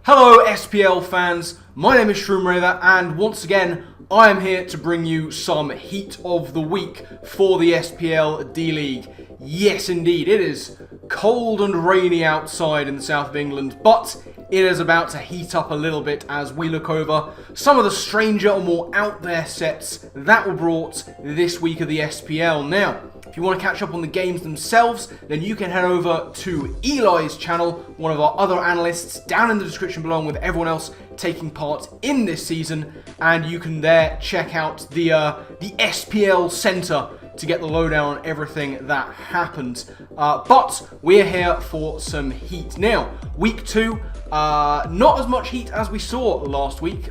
Hello SPL fans, my name is Shroomraver and once again I am here to bring you some heat of the week for the SPL D-League. Yes indeed, it is cold and rainy outside in the south of England, but it is about to heat up a little bit as we look over some of the stranger or more out there sets that were brought this week of the SPL. Now, if you want to catch up on the games themselves, then you can head over to Eli's channel, one of our other analysts, down in the description below with everyone else taking part in this season, and you can there check out the SPL Centre to get the lowdown on everything that happened. But we're here for some heat. Now, week 2, not as much heat as we saw last week,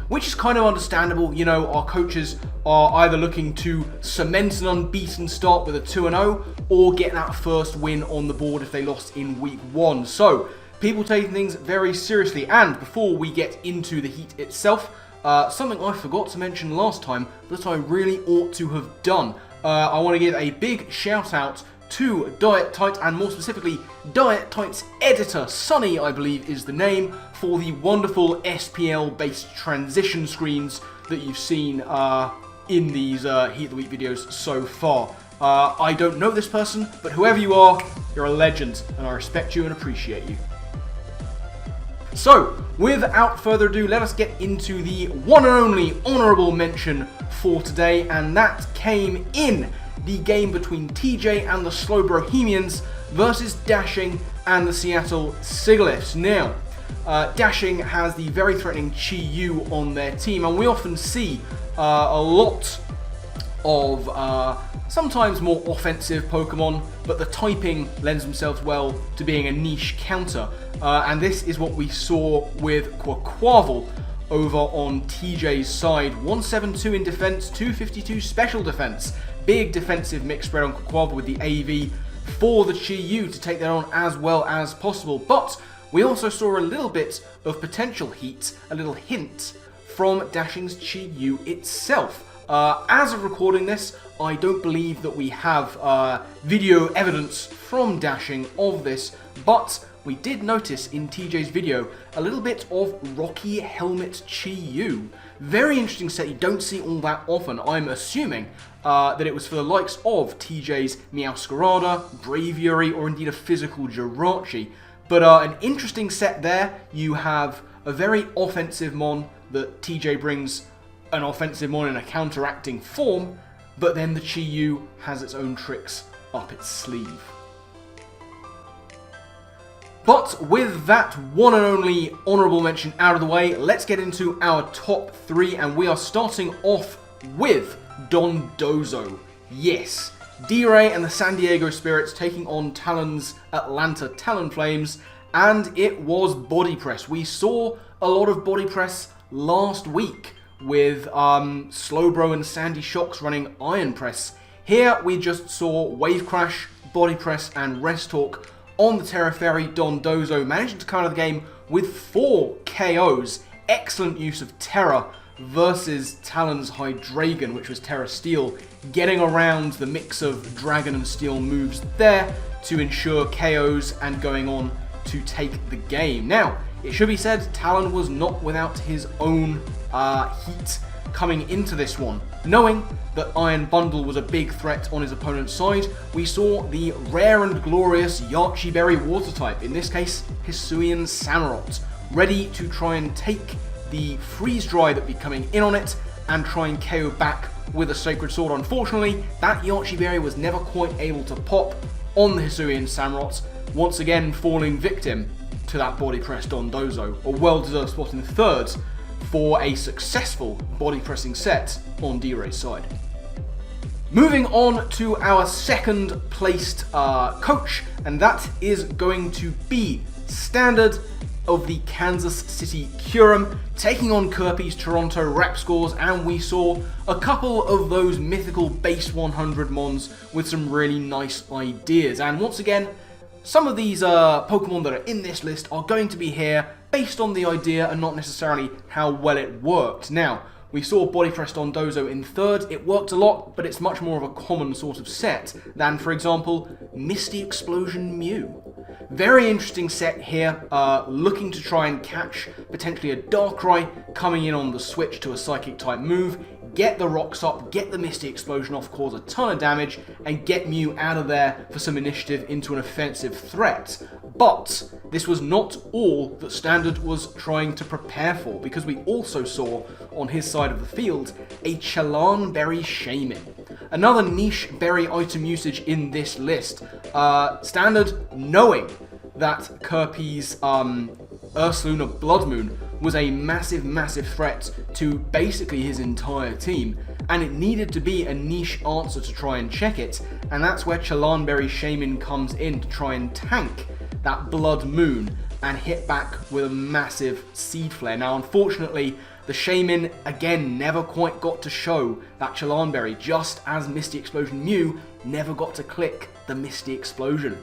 which is kind of understandable. You know, our coaches are either looking to cement an unbeaten start with a 2-0 or get that first win on the board if they lost in week 1. So, people taking things very seriously. And before we get into the heat itself, something I forgot to mention last time that I really ought to have done. I want to give a big shout out to Diet Tight, and more specifically Diet Tight's editor, Sunny I believe is the name, for the wonderful SPL based transition screens that you've seen in these Heat of the Week videos so far. I don't know this person, but whoever you are, you're a legend and I respect you and appreciate you. So, without further ado, let us get into the one and only honourable mention for today, and that came in the game between TJ and the Slow Bohemians versus Dashing and the Seattle Sigilyphs. Now, Dashing has the very threatening Chi-Yu on their team, and we often see a lot of sometimes more offensive Pokemon, but the typing lends themselves well to being a niche counter. And this is what we saw with Quaquaval over on TJ's side. 172 in defense, 252 special defense. Big defensive mix spread on Quaquaval with the AV for the Chi-Yu to take that on as well as possible. But we also saw a little bit of potential heat, a little hint from Dashing's Chi-Yu itself. As of recording this, I don't believe that we have video evidence from Dashing of this, but we did notice in TJ's video a little bit of Rocky Helmet Chi-Yu. Very interesting set, you don't see all that often. I'm assuming that it was for the likes of TJ's Meowscarada, Braviary, or indeed a physical Jirachi. But an interesting set there. You have a very offensive Mon that TJ brings an offensive Mon in a counteracting form, but then the Chi-Yu has its own tricks up its sleeve. But with that one and only honourable mention out of the way, let's get into our top 3, and we are starting off with Dondozo. Yes, D-Ray and the San Diego Spirits taking on Talon's Atlanta Talonflames, and it was body press. We saw a lot of body press last week with Slowbro and Sandy Shocks running Iron Press. Here we just saw Wave Crash, Body Press and Rest Talk on the Terra Fairy. Dondozo managing to counter the game with 4 KOs. Excellent use of Terra versus Talon's Hydreigon, which was Terra Steel, getting around the mix of Dragon and Steel moves there to ensure KOs and going on to take the game. Now, it should be said, Talon was not without his own heat coming into this one. Knowing that Iron Bundle was a big threat on his opponent's side, we saw the rare and glorious Yachi Berry Water type, in this case Hisuian Samurott, ready to try and take the Freeze Dry that would be coming in on it and try and KO back with a Sacred Sword. Unfortunately, that Yachi Berry was never quite able to pop on the Hisuian Samurott, once again falling victim to that body press Dondozo. A well-deserved spot in third for a successful body pressing set on D-Ray's side. Moving on to our second placed coach, and that is going to be Standard of the Kansas City Curum, taking on Kirby's Toronto Rapscores, and we saw a couple of those mythical base 100 Mons with some really nice ideas. And once again, some of these Pokemon that are in this list are going to be here based on the idea and not necessarily how well it worked. Now, We saw Body Press Dondozo in third. It worked a lot, but it's much more of a common sort of set than, for example, Misty Explosion Mew. Very interesting set here, looking to try and catch potentially a Darkrai coming in on the switch to a Psychic type move, get the rocks up, get the Misty Explosion off, cause a ton of damage, and get Mew out of there for some initiative into an offensive threat. But this was not all that Standard was trying to prepare for, because we also saw on his side of the field a Chalan Berry Shaman. Another niche berry item usage in this list. Standard, knowing that Kirby's Ursaluna Blood Moon was a massive threat to basically his entire team, and it needed to be a niche answer to try and check it, and that's where Chalan Berry Shaman comes in to try and tank that Blood Moon and hit back with a massive Seed Flare. Now, unfortunately, the Shaman, again, never quite got to show that Chalan Berry, just as Misty Explosion Mew never got to click the Misty Explosion.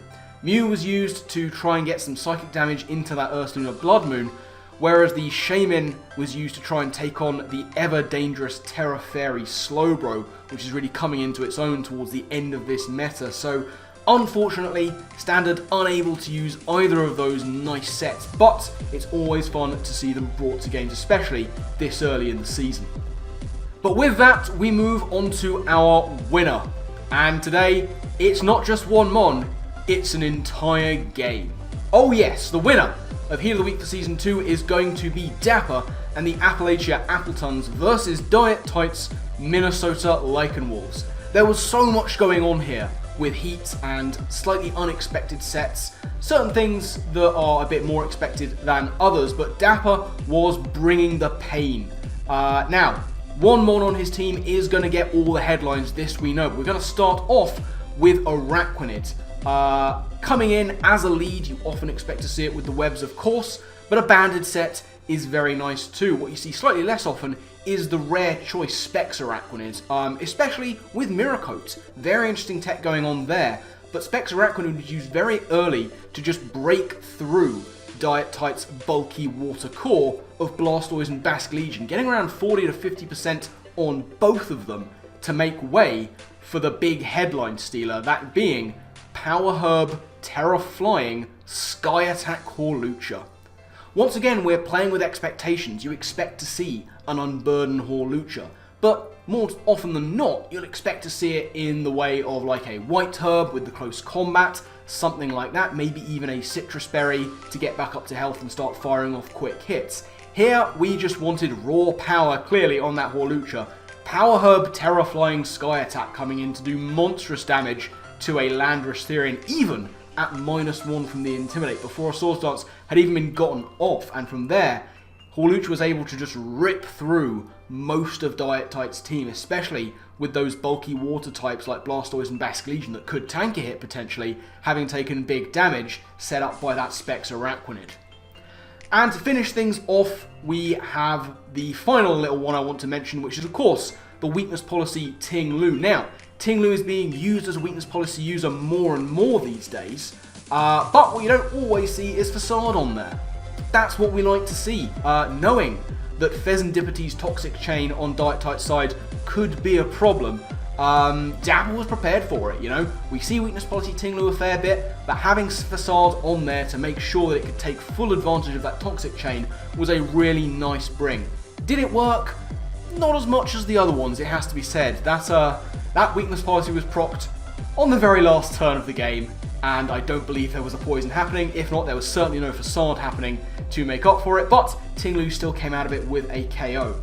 Mew was used to try and get some psychic damage into that Ursaluna Blood Moon, whereas the Shaman was used to try and take on the ever-dangerous Terra Fairy Slowbro, which is really coming into its own towards the end of this meta. So, unfortunately, Standard unable to use either of those nice sets, but it's always fun to see them brought to games, especially this early in the season. But with that, we move on to our winner. And today, it's not just one Mon, it's an entire game. Oh yes, the winner of Heal of the Week for Season 2 is going to be Dapper and the Appalachia Appletons versus Diet Tights Minnesota Lycanwolves. There was so much going on here with heat and slightly unexpected sets, certain things that are a bit more expected than others, but Dapper was bringing the pain. Now, one Mon on his team is going to get all the headlines, this we know, but we're going to start off with Araquanid. Coming in as a lead, you often expect to see it with the webs, of course, but a banded set is very nice too. What you see slightly less often is the rare choice Specs Araquanid, especially with Miracoat. Very interesting tech going on there, but Specs Araquanid was used very early to just break through Diet Tight's bulky water core of Blastoise and Basculegion, getting around 40 to 50% on both of them to make way for the big headline stealer, that being Power Herb, Terra Flying, Sky Attack Hawlucha. Once again, we're playing with expectations. You expect to see an unburdened Hawlucha, but more often than not, you'll expect to see it in the way of like a White Herb with the close combat, something like that, maybe even a Citrus Berry to get back up to health and start firing off quick hits. Here, we just wanted raw power clearly on that Hawlucha. Power Herb, Terra Flying, Sky Attack coming in to do monstrous damage to a Landorus-Therian, even at -1 from the Intimidate, before a Swords Dance had even been gotten off, and from there, Hawlucha was able to just rip through most of Diet Tight's team, especially with those bulky water types like Blastoise and Basculegion that could tank a hit potentially, having taken big damage set up by that Specs Araquanid. And to finish things off, we have the final little one I want to mention, which is of course the weakness policy Ting-Lu. Now, Ting-Lu is being used as a weakness policy user more and more these days, but what you don't always see is Facade on there. That's what we like to see, knowing that Pheasantipiti's Toxic Chain on Diet Tight's side could be a problem. Dapper was prepared for it, you know. We see weakness policy Ting-Lu a fair bit, but having Facade on there to make sure that it could take full advantage of that Toxic Chain was a really nice bring. Did it work? Not as much as the other ones, it has to be said. That weakness policy was procced on the very last turn of the game, and I don't believe there was a poison happening. If not, there was certainly no Facade happening to make up for it, but Ting-Lu still came out of it with a KO.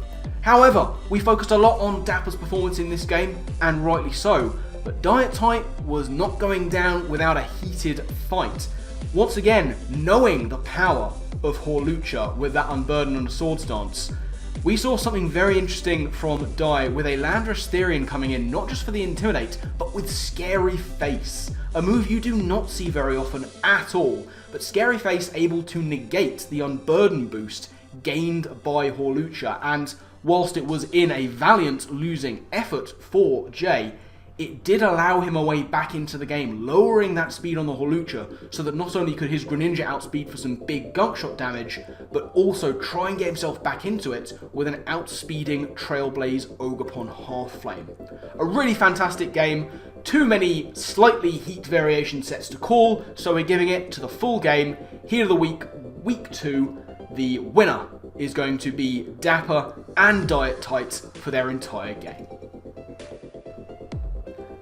However, we focused a lot on Dapper's performance in this game, and rightly so, but Diet Tight was not going down without a heated fight. Once again, knowing the power of Hawlucha with that Unburden and Swords Dance, we saw something very interesting from Dai with a Landorus-Therian coming in, not just for the Intimidate, but with Scary Face. A move you do not see very often at all, but Scary Face able to negate the Unburden boost gained by Hawlucha, and whilst it was in a valiant losing effort for Jay, it did allow him a way back into the game, lowering that speed on the Hawlucha, so that not only could his Greninja outspeed for some big gunk shot damage, but also try and get himself back into it with an outspeeding Trailblaze Ogerpon Half-Flame. A really fantastic game, too many slightly heat variation sets to call, so we're giving it to the full game. Heat of the week, week 2, the winner is going to be Dapper and Diet Tights for their entire game.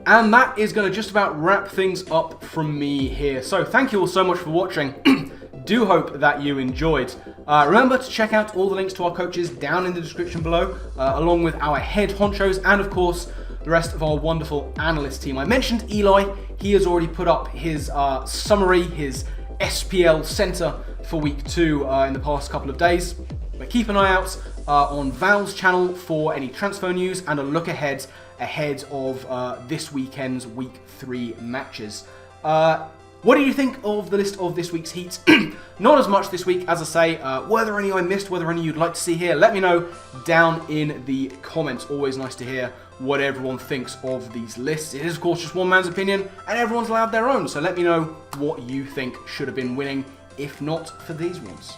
And that is going to just about wrap things up from me here. So thank you all so much for watching. Do hope that you enjoyed. Remember to check out all the links to our coaches down in the description below, along with our head honchos and of course the rest of our wonderful analyst team. I mentioned Eli. He has already put up his summary, his SPL center for week 2 in the past couple of days. But keep an eye out on Val's channel for any transfer news and a look ahead of this weekend's week 3 matches. What do you think of the list of this week's heats? Not as much this week, as I say. Were there any I missed? Were there any you'd like to see here? Let me know down in the comments. Always nice to hear what everyone thinks of these lists. It is, of course, just one man's opinion, and everyone's allowed their own. So let me know what you think should have been winning, if not for these ones.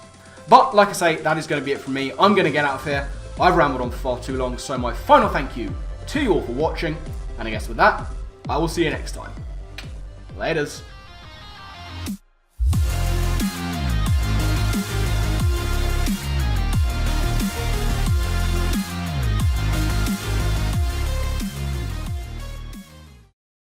But, like I say, that is going to be it from me. I'm going to get out of here. I've rambled on for far too long, so my final thank you to you all for watching. And I guess with that, I will see you next time. Laters.